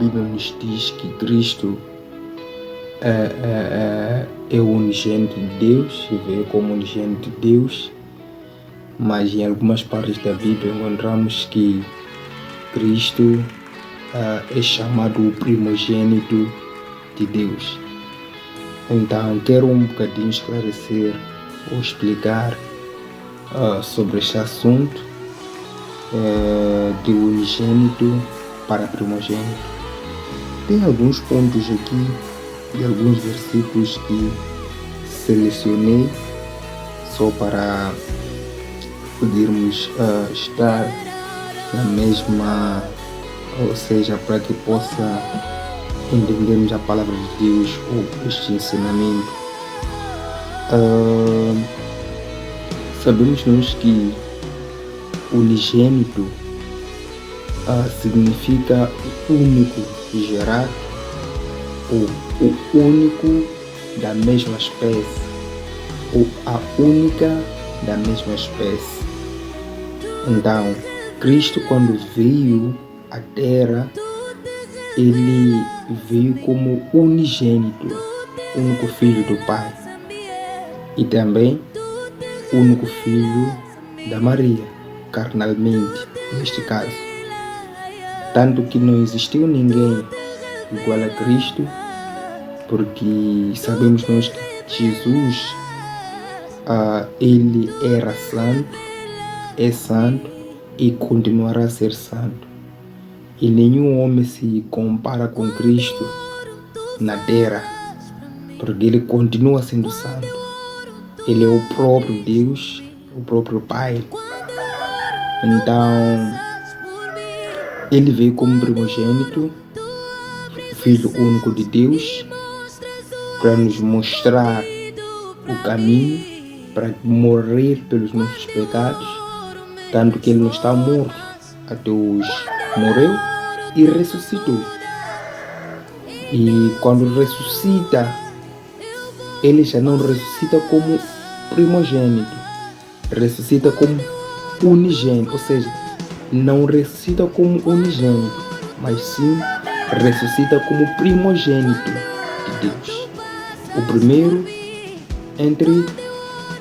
Bíblia nos diz que Cristo é o unigênito de Deus, e veio como unigênito de Deus, mas em algumas partes da Bíblia encontramos que Cristo é chamado o primogênito de Deus. Então quero um bocadinho esclarecer ou explicar sobre este assunto de unigênito para primogênito. Tem alguns pontos aqui e alguns versículos que selecionei só para podermos estar na mesma, ou seja, para que possa entendermos a palavra de Deus ou este ensinamento. Sabemos nós que unigênito significa único gerado, ou o único da mesma espécie, ou a única da mesma espécie. Então, Cristo, quando veio à Terra, ele veio como unigênito, único filho do Pai, e também único filho da Maria, carnalmente, neste caso. Tanto que não existiu ninguém igual a Cristo, porque sabemos nós que Jesus, ele era santo, é santo e continuará a ser santo. E nenhum homem se compara com Cristo na terra, porque ele continua sendo santo. Ele é o próprio Deus, o próprio Pai. Então, ele veio como primogênito, Filho único de Deus, para nos mostrar o caminho, para morrer pelos nossos pecados, tanto que ele não está morto, até hoje morreu e ressuscitou. E quando ressuscita, ele já não ressuscita como primogênito, ressuscita como unigênito, ou seja, não ressuscita como unigênito, mas sim ressuscita como primogênito de Deus, o primeiro entre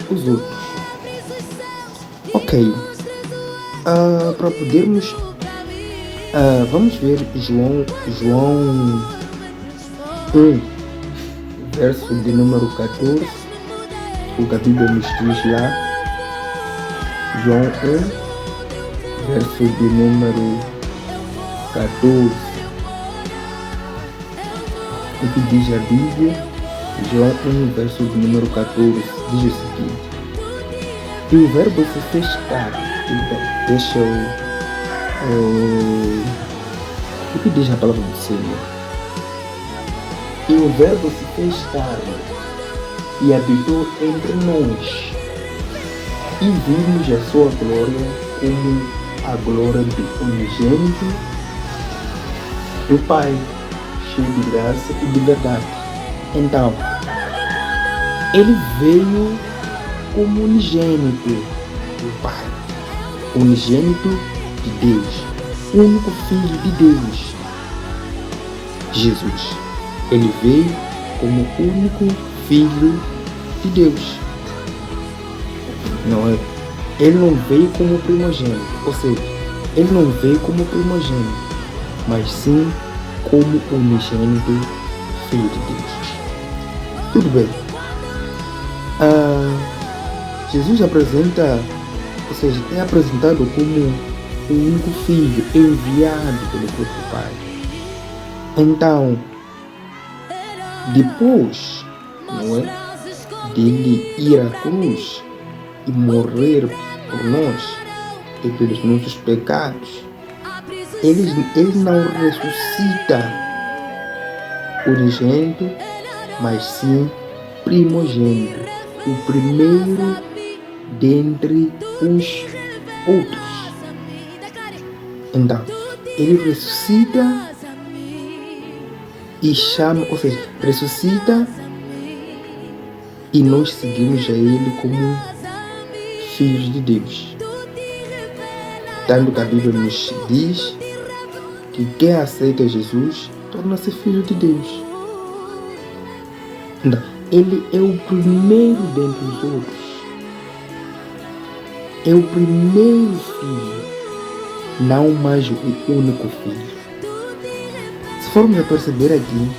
os outros. Ok, para podermos vamos ver João 1, verso de número 14, o que a Bíblia nos diz lá. João 1, verso de número 14. O que diz a Bíblia? João 1, verso de número 14, diz o seguinte: e o verbo se fez carne. Deixa o que diz a palavra do Senhor? E o verbo se fez carne e habitou entre nós, e vimos a sua glória como a glória do unigênito do Pai, cheio de graça e de verdade. Então, ele veio como unigênito do Pai, unigênito de Deus, único Filho de Deus, Jesus. Ele veio como único Filho de Deus. Não é? Ele não veio como primogênito, ou seja, ele não veio como primogênito, mas sim como unigênito Filho de Deus. Tudo bem. Jesus apresenta, ou seja, é apresentado como o único filho enviado pelo próprio Pai. Então, depois, não é, dele ir à cruz e morrer por nós e pelos nossos pecados, ele não ressuscita unigênito, mas sim primogênito, o primeiro dentre os outros. Então, ele ressuscita e chama, ou seja, ressuscita e nós seguimos a ele como filhos de Deus. Tanto que a Bíblia nos diz que quem aceita Jesus torna-se filho de Deus. Então, ele é o primeiro dentre os outros. É o primeiro filho, não mais o único filho. Se formos a perceber aqui,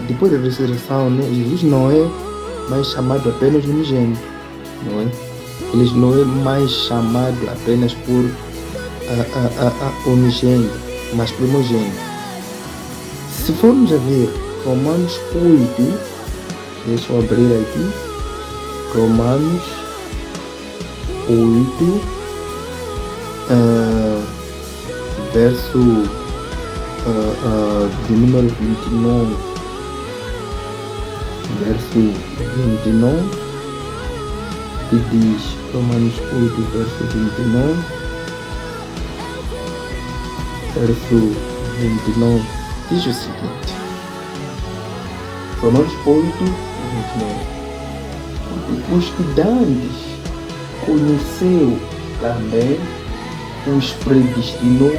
depois da ressurreição, né, Jesus não é mais chamado apenas unigênito, não é? Ele não é mais chamado apenas por unigênito, mas primogênito. Se formos a ver Romanos 8, deixa eu abrir aqui, Romanos 8, verso de número 29, verso 29, que diz, Romanos 8, verso 29, verso 29, diz o seguinte, Romanos 8, 29, os que dantes conheceu também os predestinou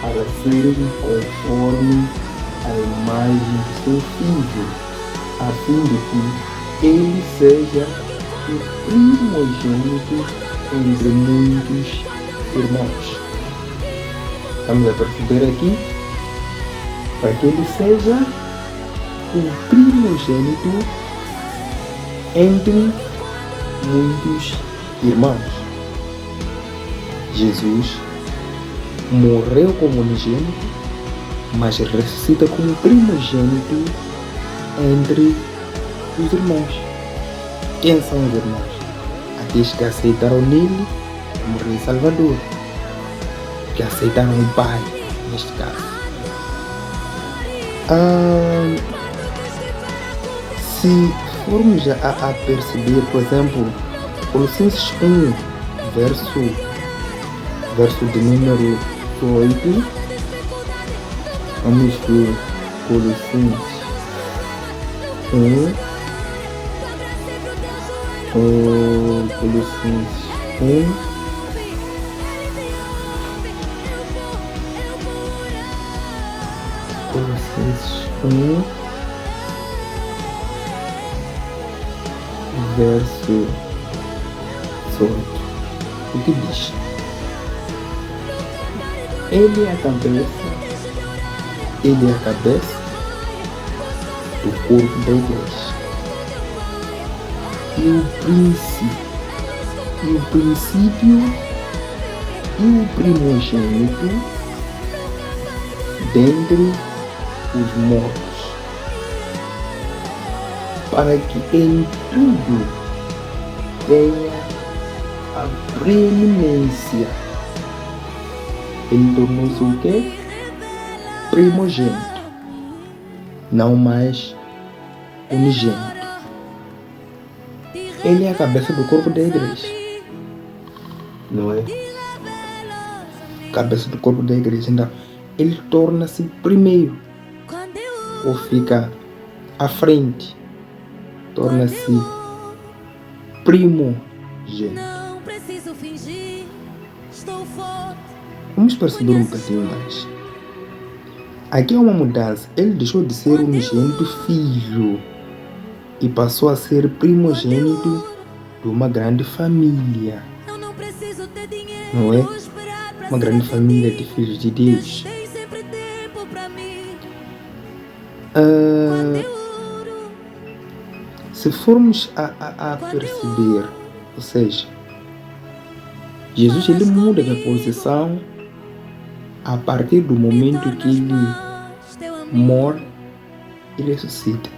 para serem conforme a imagem de seu Filho, a fim de que ele seja o primogênito entre muitos irmãos. Vamos a perceber aqui, para que ele seja o primogênito entre muitos irmãos. Jesus morreu como unigênito, mas ressuscita como primogênito entre os irmãos. Quem são os irmãos? Aqueles que aceitaram nele como Rei Salvador, que aceitaram o Pai, neste caso. Se formos a perceber, por exemplo, Colossenses 1, verso de número 8, vamos ver Colossenses 1, Colossenses 1, Colossenses 1, verso 18, o que diz? Ele é a cabeça do corpo da igreja. E o princípio e o primogênito dentre os mortos, para que em tudo tenha a preeminência. Ele tornou-se o quê? Primogênito, não mais unigênito. Ele é a cabeça do corpo da igreja, não é? Cabeça do corpo da igreja. Então, ele torna-se primeiro, ou fica à frente, torna-se primogênito. Vamos perceber um pouquinho mais. Aqui há uma mudança. Ele deixou de ser unigênito filho e passou a ser primogênito de uma grande família. Não é? Uma grande família de filhos de Deus. Se formos a perceber, ou seja, Jesus ele muda de posição a partir do momento que ele morre e ressuscita.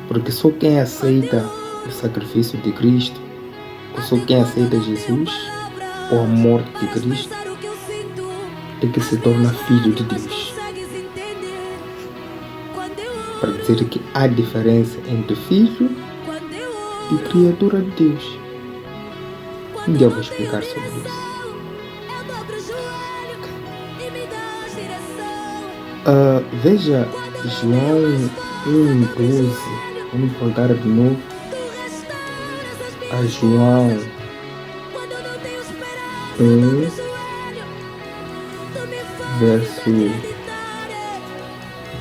Porque só quem aceita o sacrifício de Cristo, ou só quem aceita Jesus, ou a morte de Cristo, é que se torna filho de Deus. Para dizer que há diferença entre filho e criatura de Deus. Um dia eu vou explicar sobre isso. Veja João 1:12. Vamos voltar de novo a João 1, verso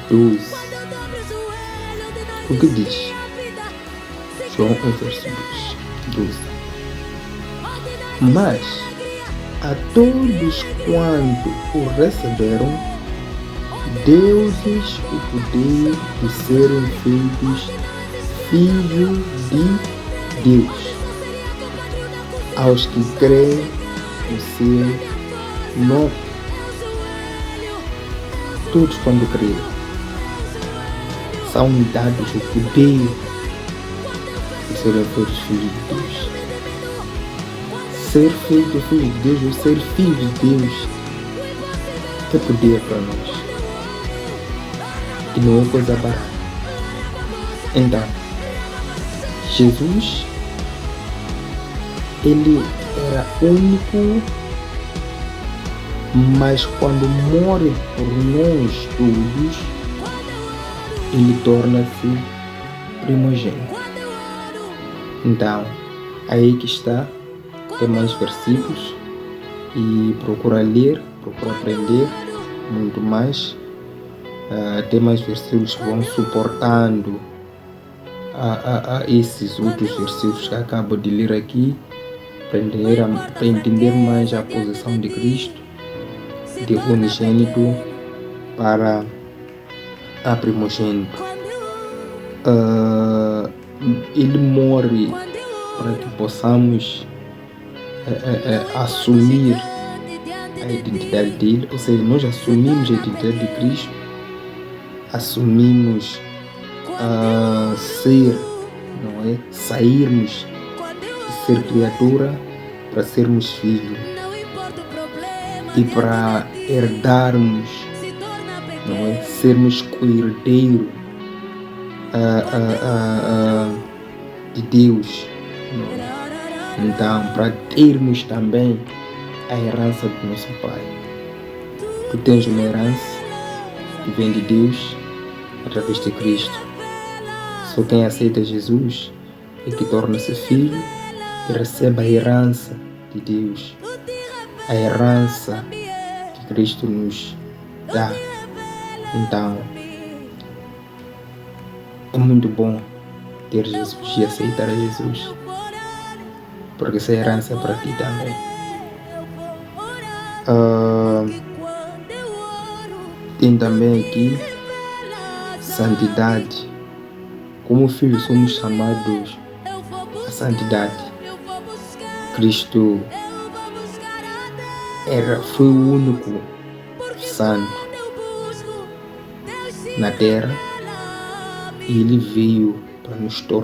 12. O que diz? João 1, verso 12. Mas a todos quanto o receberam, deu-lhes o poder de serem feitos filhos de Deus, aos que creem no seu nome. Todos quando creem são dados o poder de serem feitos filhos de Deus. Ser feito filho de Deus ou ser filho de Deus é poder para nós. E não é coisa barata. Então, Jesus, ele era único, mas quando morre por nós todos, ele torna-se primogênito. Então, aí que está, tem mais versículos e procura ler, procura aprender muito mais. Tem mais versículos que vão suportando a esses outros versículos que acabo de ler aqui, para entender mais a posição de Cristo, de unigênito para a primogênito. Ele morre para que possamos assumir a identidade dele, ou seja, nós assumimos a identidade de Cristo, assumimos ser, não é? Sairmos de ser criatura para sermos filhos e para herdarmos, não é? Sermos co-herdeiro de Deus, não é? Então, para termos também a herança do nosso Pai. Tu tens uma herança que vem de Deus através de Cristo. Só quem aceita Jesus é que torna-se filho e recebe a herança de Deus, a herança que Cristo nos dá. Então, é muito bom ter Jesus e aceitar a Jesus, porque essa herança é para ti também. Tem também aqui santidade. Como filhos somos chamados à santidade. Cristo foi o único santo na terra e ele veio para nos tornar